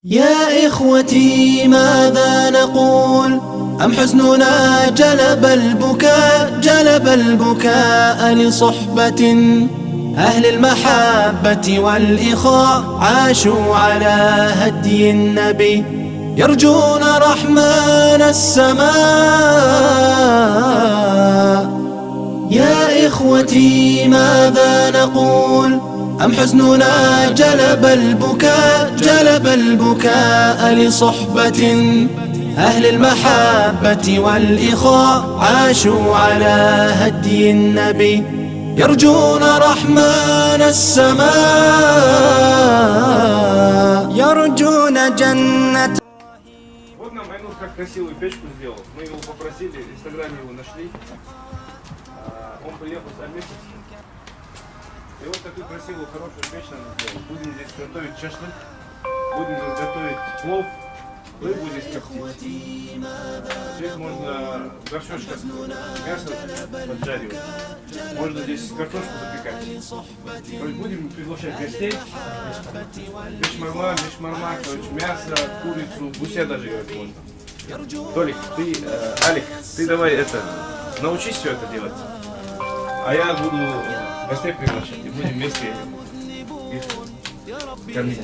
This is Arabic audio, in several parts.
يا إخوتي ماذا نقول؟ أم حزننا جلب البكاء لصحبة أهل المحبة والإخاء عاشوا على هدي النبي يرجون رحمن السماء. يا إخوتي ماذا نقول؟ أم حزننا جلب البكاء لصحبة أهل المحبة والإخاء عاشوا على هدي النبي يرجون رحمن السماء يرجون جنة. Вот нам Айнур как красивую печку сделал. Мы его попросили, в инстаграме его нашли. Он приехал за месяц. И вот такую красивую, хорошую печь нам сделал. Будем здесь готовить шашлык, будем здесь готовить плов, рыбу здесь коптить. Здесь можно горшочка мясо поджаривать. Можно здесь картошку запекать. Короче, будем приглашать гостей. Бешмарма, короче, мясо, курицу, гуся даже делать можно. Толик, Алик, ты давай научись все это делать. А я буду гостей приглашать и будем вместе их кормить.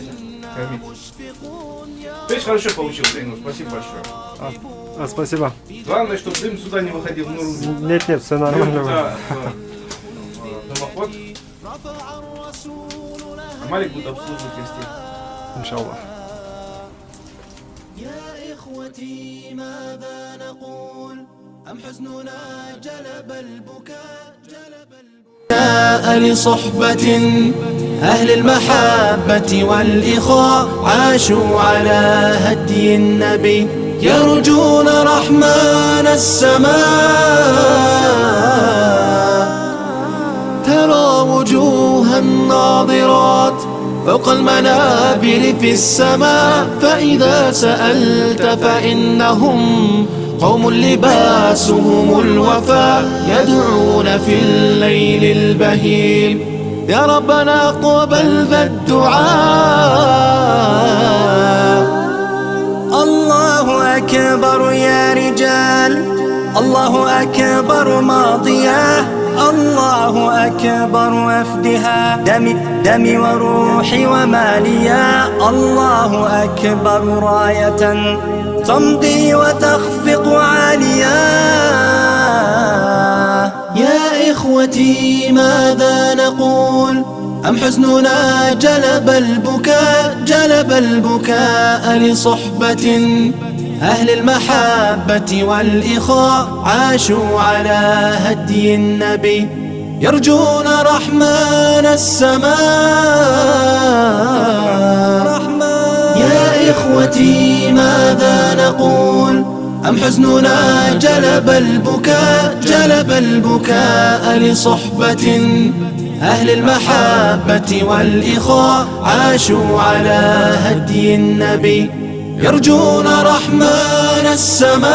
Печь хорошо получилась, Айнур, спасибо большое. Спасибо. Главное, чтобы дым сюда не выходил, в наружу. Нет, все нормально. Да, домоход. А Малик будет обслуживать гостей. Иншаллах. يا إخوتي ماذا نقول؟ أم حزننا جلب البكاء لصحبة أهل المحبة والإخاء عاشوا على هدي النبي يرجون رحمن السماء. ترى وجوها ناظرات فوق المنابر في السماء فإذا سألت فإنهم قوم لباسهم الوفاء يدعون في الليل البهيم يا ربنا اقبل ذا الدعاء. الله أكبر يا رجال، الله أكبر ماضياه، الله أكبر وفدها دمي وروحي وماليا، الله أكبر راية تمضي وتخفق عاليا. يا إخوتي ماذا نقول؟ أم حزننا جلب البكاء لصحبة أهل المحبة والإخاء عاشوا على هدي النبي يرجون رحمن السماء. يا إخوتي ماذا نقول؟ أم حزننا جلب البكاء لصحبة أهل المحبة والإخاء عاشوا على هدي النبي يرجون رحمن السماء.